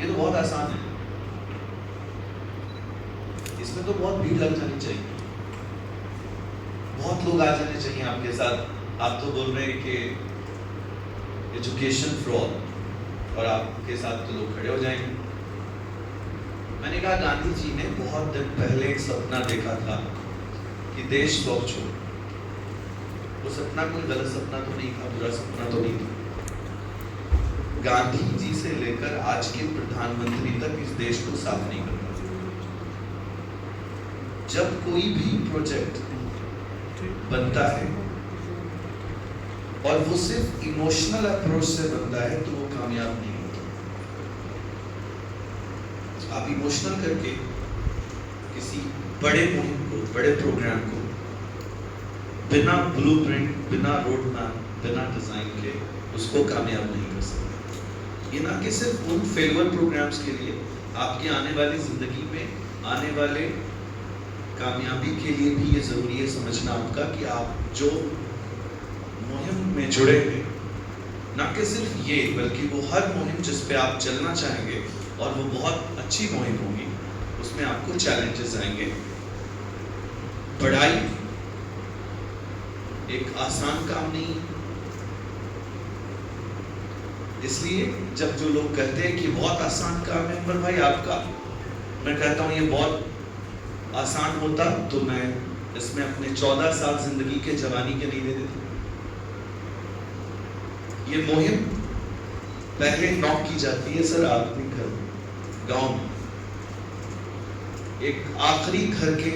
یہ تو بہت آسان ہے، اس میں تو بہت بھیڑ لگ جانی چاہیے، بہت لوگ آ جانے چاہیے آپ کے ساتھ. آپ تو بول رہے ہیں کہ ایجوکیشن فار آل، اور آپ کے ساتھ تو لوگ کھڑے ہو جائیں گے. میں نے کہا گاندھی جی نے بہت دن پہلے ایک سپنا دیکھا تھا کہ دیش سوچ ہو. وہ سپنا کوئی غلط سپنا تو نہیں تھا، برا سپنا تو نہیں تھا. گاندھی جی سے لے کر آج کے پردھان منتری تک اس دیش کو صاف نہیں کرتا. جب کوئی بھی پروجیکٹ بنتا ہے اور وہ صرف ایموشنل اپروچ سے بنتا ہے تو وہ کامیاب نہیں ہوتا. آپ ایموشنل کر کے کسی بڑے مہم کو، بڑے پروگرام کو بنا بلو پرنٹ، بنا روڈ میپ، بنا ڈیزائن کے اس کو کامیاب نہیں کر سکتے. یہ نہ کہ صرف ان فیلور پروگرامز کے لیے، آپ کی آنے والی زندگی میں آنے والے کامیابی کے لیے بھی یہ ضروری ہے سمجھنا آپ کا کہ آپ جو مہم میں جڑے ہیں، نہ کہ صرف یہ بلکہ وہ ہر مہم جس پہ آپ چلنا چاہیں گے اور وہ بہت اچھی مہم ہوگی، اس میں آپ کو چیلنجز آئیں گے. پڑھائی ایک آسان کام نہیں، اس لیے جب جو لوگ کہتے ہیں کہ بہت آسان کام ہے عمر بھائی آپ کا، میں کہتا ہوں یہ بہت آسان ہوتا تو میں اس میں اپنے 14 سال زندگی کے جوانی کے نہیں دے دیتا. یہ مہم پہلے نوک کی جاتی ہے سر آپ کے گھر میں، گاؤں میں. ایک آخری گھر کے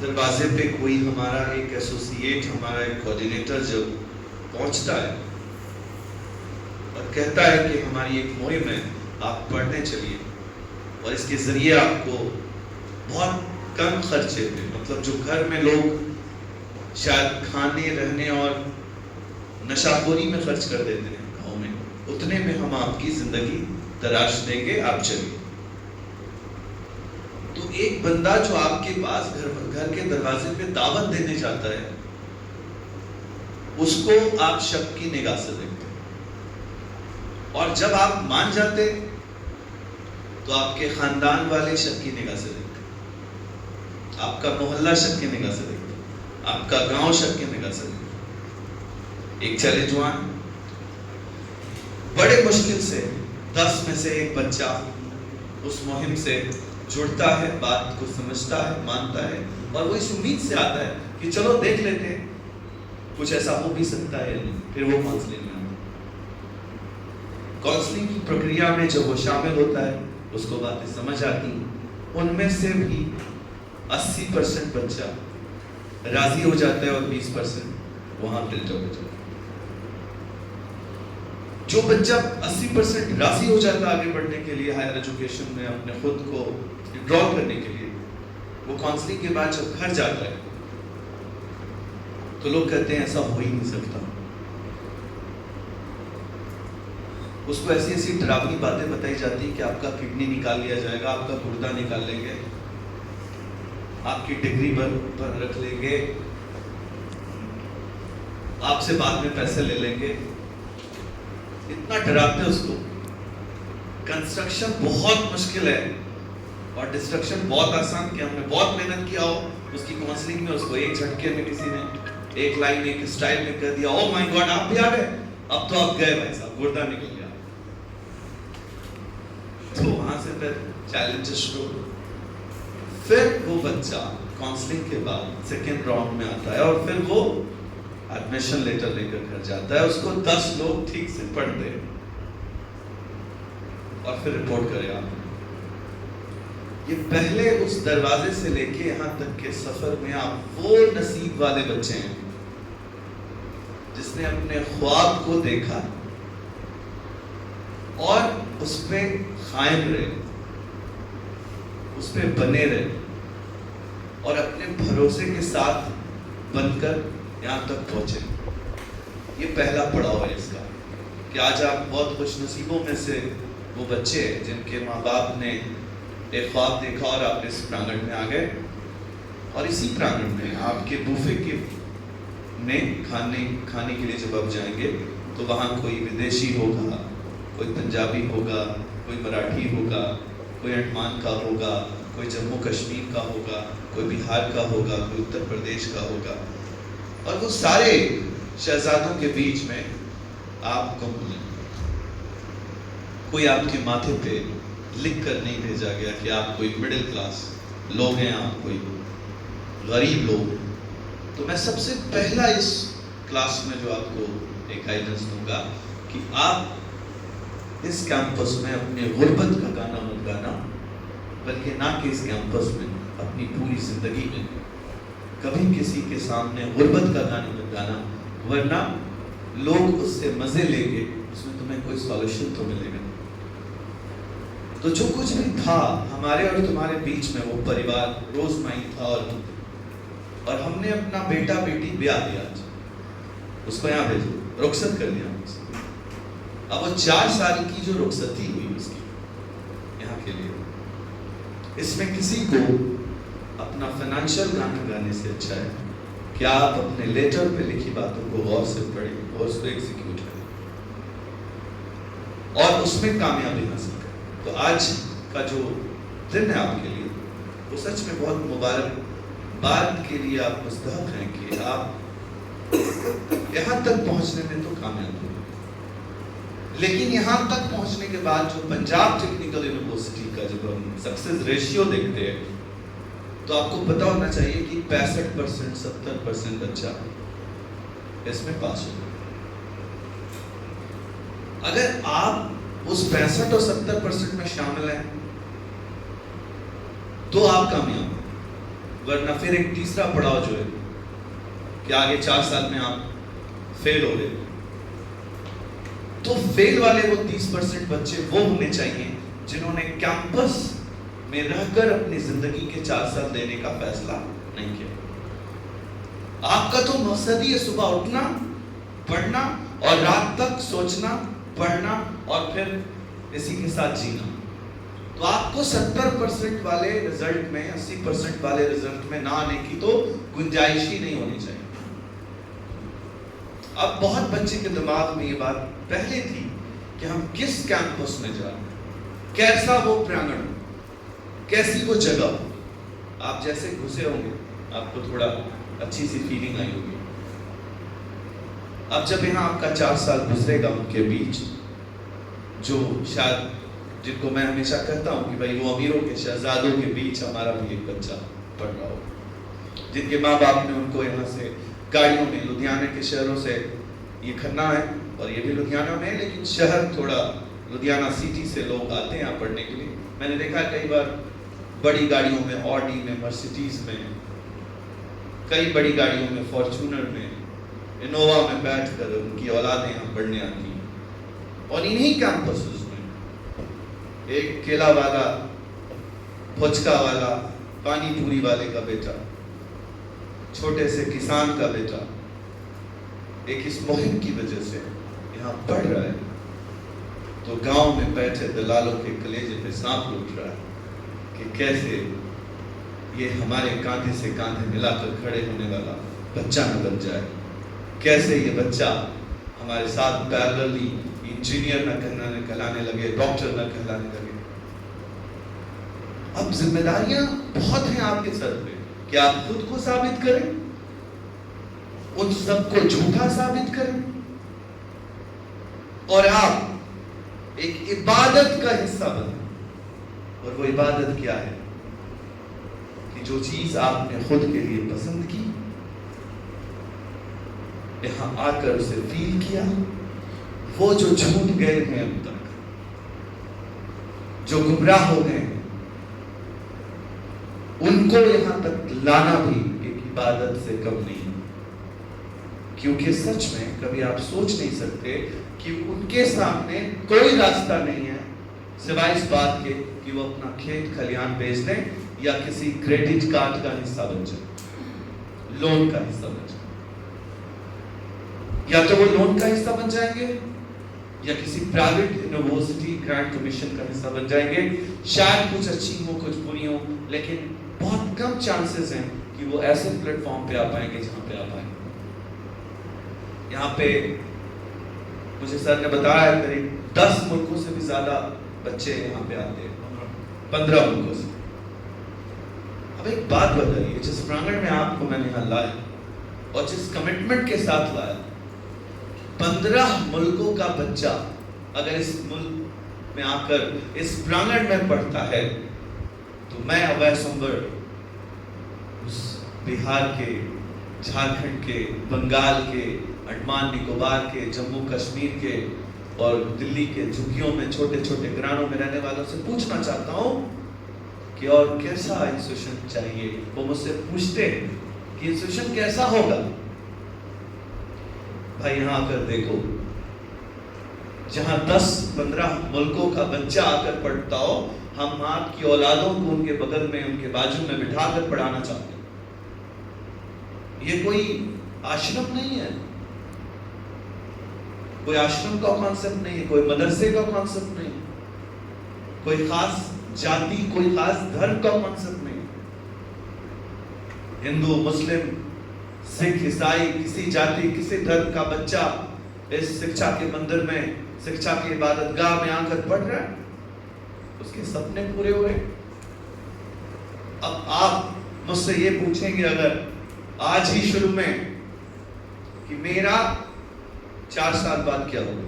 دروازے پہ کوئی ہمارا ایک ایسوسیٹ، ہمارا ایک کوآرڈینیٹر جب پہنچتا ہے اور کہتا ہے کہ ہماری ایک مہم ہے، آپ پڑھنے چلیے، اور اس کے ذریعے آپ کو بہت کم خرچے پہ، مطلب جو گھر میں لوگ شاید کھانے رہنے اور نشہ خوری میں خرچ کر دیتے ہیں گاؤں میں، اتنے میں ہم آپ کی زندگی تراش دیں گے، آپ چلیے. تو ایک بندہ جو آپ کے پاس گھر کے دروازے پہ دعوت دینے جاتا ہے، اس کو آپ شک کی نگاہ سے دیکھتے ہیں، اور جب آپ مان جاتے تو آپ کے خاندان والے شک کی نگاہ سے دیکھتے ہیں، آپ کا محلہ شک کی نگاہ سے دیکھتے ہیں، آپ کا گاؤں شک کی نگاہ سے دیکھتے ہیں. ایک چلے جوان بڑے مشکل سے 10 میں سے ایک بچہ اس مہم سے جڑتا ہے، بات کو سمجھتا ہے، مانتا ہے، اور وہ اس امید سے آتا ہے کہ چلو دیکھ لیتے ہیں کچھ ایسا ہو بھی سکتا ہے. پھر وہ کاؤنسلنگ میں آتا ہے. کاؤنسلنگ کی پرکریا میں جب وہ شامل ہوتا ہے اس کو باتیں سمجھ آتی ہیں. ان میں سے بھی 80% بچہ راضی ہو جاتا ہے اور 20% وہاں فلٹر ہو جاتا ہے. جو بچہ 80% راضی ہو جاتا ہے آگے بڑھنے کے لیے ہائر ایجوکیشن میں، اپنے خود کو انرول کرنے کے لیے، وہ کاؤنسلنگ کے بعد جب گھر جاتا ہے تو لوگ کہتے ہیں ایسا ہو ہی نہیں سکتا. اس کو ایسی ایسی ڈراؤنی باتیں بتائی جاتی ہیں کہ آپ کا کڈنی نکال لیا جائے گا، آپ کا گردہ نکال لیں گے، آپ کی ڈگری پر رکھ لیں گے، آپ سے بعد میں پیسے لے لیں گے. اتنا ڈراتے اس کو. کنسٹرکشن بہت مشکل ہے اور ڈسٹرکشن بہت آسان، کہ ہم نے بہت محنت کیا ہو اس کی کاؤنسلنگ میں، اس کو ایک جھٹکے میں کسی نے ایک لائن ایک اسٹائل میں کہہ دیا، او مائی گاڈ آپ بھی آ گئے، اب تو آپ گئے بھائی صاحب، گردہ نکل گیا. تو وہاں سے پھر چیلنجز شروع. پھر وہ بچہ کاؤنسلنگ کے بعد سیکنڈ راؤنڈ میں آتا ہے اور پھر وہ ایڈمیشن لیٹر لے کر گھر جاتا ہے. اس کو 10 لوگ ٹھیک سے پڑھ دیں اور پھر رپورٹ کرے. آپ یہ پہلے اس دروازے سے لے کے یہاں تک کے سفر میں آپ وہ نصیب والے بچے ہیں جس نے اپنے خواب کو دیکھا اور اس پہ قائم رہے، اس پہ بنے رہے اور اپنے بھروسے کے ساتھ بن کر یہاں تک پہنچے. یہ پہلا پڑاؤ ہے اس کا، کہ آج آپ بہت خوش نصیبوں میں سے وہ بچے ہیں جن کے ماں باپ نے ایک خواب دیکھا اور آپ اس پرانگن میں آ گئے، اور اسی پرانگن میں آپ کے بوفے کے میں کھانے کے لیے جب آپ جائیں گے تو وہاں کوئی ودیشی ہوگا، کوئی پنجابی ہوگا، کوئی مراٹھی ہوگا، کوئی انڈمان کا ہوگا، کوئی جموں کشمیر کا ہوگا، کوئی بہار کا ہوگا، کوئی اتر پردیش کا ہوگا، اور وہ سارے شہزادوں کے بیچ میں آپ گم ہوئے. کوئی آپ کے ماتھے پہ لکھ کر نہیں بھیجا گیا کہ آپ کوئی مڈل کلاس لوگ ہیں، آپ کوئی غریب لوگ. تو میں سب سے پہلا اس کلاس میں جو آپ کو ایک گائیڈنس دوں گا کہ آپ اس کیمپس میں اپنے غربت کا گانا مت گانا، بلکہ نہ کہ اس کیمپس میں اپنی پوری زندگی میں کبھی کسی کے سامنے غربت کا گانا مت گانا، ورنہ لوگ اس سے مزے لیں گے، اس میں تمہیں کوئی سولوشن تو ملے گا. تو جو کچھ بھی تھا ہمارے اور تمہارے بیچ میں، وہ پریوار روزمائی تھا، اور ہم نے اپنا بیٹا بیٹی بیاہ دیا، اس کو یہاں بھیجو، رخصت کر دیا. اب وہ 4 سال کی جو رخصتی ہوئی اس کی یہاں کے لیے، اس میں کسی کو اپنا فائنینشیل گانا گانے سے اچھا ہے کہ آپ اپنے لیٹر پہ لکھی باتوں کو غور سے پڑھیں اور اس کو ایگزیکیوٹ کریں اور اس میں کامیابی حاصل کریں. تو آج کا جو دن ہے آپ کے لیے وہ سچ میں بہت مبارک بات کے لیے آپ مستحق ہیں کہ آپ یہاں تک پہنچنے میں تو کامیاب ہوئے، لیکن یہاں تک پہنچنے کے بعد جو پنجاب ٹیکنیکل یونیورسٹی کا جب ہم سکسیس ریشیو دیکھتے ہیں تو آپ کو پتا ہونا چاہیے کہ 65% 70% بچہ اس میں پاس ہو. اگر آپ اس 65 اور 70% میں شامل ہیں تو آپ کامیاب، ورنہ پھر ایک تیسرا پڑاؤ جو ہے کہ آگے 4 سال میں آپ فیل ہو گئے. تو فیل والے وہ 30% بچے وہ ہونے چاہیے جنہوں نے کیمپس میں رہ کر اپنی زندگی کے 4 سال دینے کا فیصلہ نہیں کیا. آپ کا تو مقصد ہی ہے صبح اٹھنا، پڑھنا اور رات تک سوچنا، پڑھنا اور پھر اسی کے ساتھ جینا. تو آپ کو 70% والے رزلٹ میں 80% والے رزلٹ میں نہ آنے کی تو گنجائش ہی نہیں ہونی چاہیے. اب بہت بچے کے دماغ میں یہ بات پہلے تھی کہ ہم کس کیمپس میں جا رہے ہیں، کیسا وہ پرانگن، کیسی وہ جگہ. آپ جیسے گھسے ہوں گے آپ کو تھوڑا اچھی سی فیلنگ آئی ہوگی. اب جب یہاں آپ کا 4 سال گزرے گا ان کے بیچ، جو شاید جن کو میں ہمیشہ کہتا ہوں کہ بھائی وہ امیروں کے شہزادوں کے بیچ ہمارا بھی ایک بچہ پڑھ رہا ہو، جن کے ماں باپ نے ان کو یہاں سے گاڑیوں میں لدھیانے کے شہروں سے یہ کھنہ ہے، اور یہ بھی لدھیانہ میں ہے لیکن شہر تھوڑا لدھیانہ سٹی سے لوگ آتے ہیں یہاں پڑھنے کے لیے. میں نے دیکھا کئی بار بڑی گاڑیوں میں، آڈی میں، مرسیڈیز میں، کئی بڑی گاڑیوں میں، فارچونر میں، انووا میں بیٹھ کر ان کی اولادیں یہاں پڑھنے آتی ہیں. اور انہی کیمپسز میں ایک کیلا والا، پھچکا والا، پانی پوری والے کا بیٹا، چھوٹے سے کسان کا بیٹا ایک اس مہم کی وجہ سے یہاں پڑھ رہا ہے تو گاؤں میں بیٹھے دلالوں کے کلیجے پہ سانپ لوٹ رہا ہے کہ کیسے یہ ہمارے کاندھے سے کاندھے ملا کر کھڑے ہونے والا بچہ نہ بن جائے، کیسے یہ بچہ ہمارے ساتھ پیرللی انجینئر نہ کہلانے لگے، ڈاکٹر نہ کہلانے لگے. اب ذمہ داریاں بہت ہیں آپ کے سر پہ کہ آپ خود کو ثابت کریں، ان سب کو جھوٹا ثابت کریں، اور آپ ایک عبادت کا حصہ بنیں. اور وہ عبادت کیا ہے کہ جو چیز آپ نے خود کے لیے پسند کی، یہاں آ کر اسے فیل کیا، وہ جو چھوٹ گئے ہیں اب تک، جو گمراہ ہو گئے ہیں، ان کو یہاں تک لانا بھی ایک عبادت سے کم نہیں. کیونکہ سچ میں کبھی آپ سوچ نہیں سکتے کہ ان کے سامنے کوئی راستہ نہیں ہے سوائے اس بات کے کہ وہ اپنا کھیت کھلیان بیچ دیں یا کسی کریڈٹ کارڈ کا حصہ بن جائے، لون کا حصہ بن جائے. یا تو وہ لون کا حصہ بن جائیں گے یا کسی پرائیویٹ یونیورسٹی گرانٹ کمیشن کا حصہ بن جائیں گے. شاید کچھ اچھی ہوں کچھ بری ہوں، لیکن بہت کم چانسز ہیں کہ وہ ایسے پلیٹ فارم پہ آ پائیں گے جہاں پہ آ پائیں. یہاں پہ مجھے سر نے بتایا قریب 10 ملکوں سے بھی زیادہ بچے یہاں پہ آتے ہیں، 15 ملکوں سے۔ اب ایک بات بتائیے، جس پرانگن میں آپ کو میں نے یہاں لایا اور جس کمٹمنٹ کے ساتھ لایا، 15 ملکوں کا بچہ اگر اس ملک میں آ کر اس پرانگن میں پڑھتا ہے تو میں اویس انور اس بہار کے، جھارکھنڈ کے، بنگال کے، انڈمان نکوبار کے، جموں کشمیر کے اور دلی کے جھگیوں میں چھوٹے چھوٹے گرانوں میں رہنے والوں سے پوچھنا چاہتا ہوں کہ اور کیسا انسٹیٹیوشن چاہیے۔ وہ مجھ سے پوچھتے ہیں کہ انسٹیٹیوشن کیسا ہوگا؟ بھائی یہاں آ کر دیکھو، جہاں 10-15 ملکوں کا بچہ آ کر پڑھتا ہو، ہم آپ کی اولادوں کو ان کے بغل میں، ان کے بازو میں بٹھا کر پڑھانا چاہتے ہیں۔ یہ کوئی آشرم نہیں ہے، کوئی آشرم کا کانسیپٹ نہیں ہے، کوئی مدرسے کا کانسیپٹ نہیں، کوئی خاص جاتی، کوئی خاص دھرم کا کانسیپٹ نہیں۔ ہندو، مسلم، سکھ، عیسائی، کسی جاتی، کسی دھرم کا بچہ اس شکشا کے مندر میں، شکشا کی عبادت گاہ میں آ کر پڑھ رہا ہے، اس کے سپنے پورے ہوئے۔ اب آپ مجھ سے یہ پوچھیں گے اگر آج ہی شروع میں کہ میرا 4 سال بعد کیا ہوگا،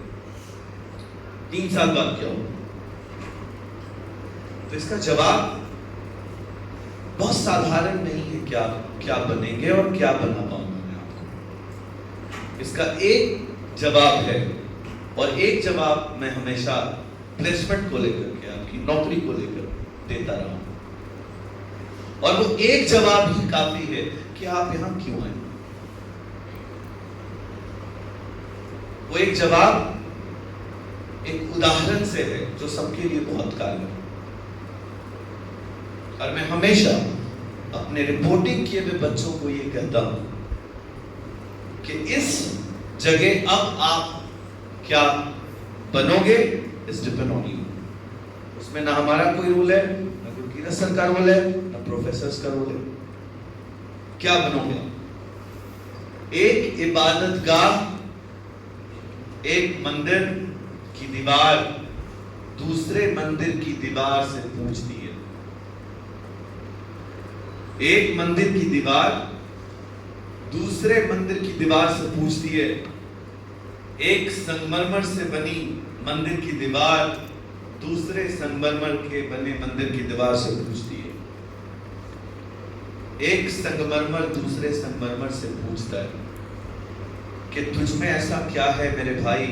3 سال بعد کیا ہوگا، تو اس کا جواب بہت سادھارن نہیں ہے کہ آپ کیا بنیں گے اور کیا بنا پاؤں گا میں آپ کو۔ اس کا ایک جواب ہے، اور ایک جواب میں ہمیشہ پلیسمنٹ کو لے کر کے، آپ کی نوکری کو لے کر دیتا رہا ہوں، اور وہ ایک جواب ہی کافی ہے کہ آپ یہاں کیوں آئے۔ وہ ایک جواب ایک اداہرن سے ہے جو سب کے لیے بہت کارگر ہے۔ اور میں ہمیشہ اپنے رپورٹنگ کیے ہوئے بچوں کو یہ کہتا ہوں کہ اس جگہ اب آپ کیا بنو گے، اس ڈپینڈ آن یو۔ اس میں نہ ہمارا کوئی رول ہے، نہ گرکیرت سر کا رول ہے، نہ پروفیسرز کا رول ہے۔ کیا بنو گے؟ ایک عبادت گاہ، ایک مندر کی دیوار دوسرے مندر کی دیوار سے پوچھتی ہے۔ ایک مندر کی دیوار دوسرے مندر کی دیوار سے پوچھتی ہے۔ ایک سنگمرمر سے بنی مندر کی دیوار دوسرے سنگمرمر کے بنے مندر کی دیوار سے پوچھتی ہے۔ ایک سنگمرمر دوسرے سنگمرمر سے پوچھتا ہے کہ تجھ میں ایسا کیا ہے میرے بھائی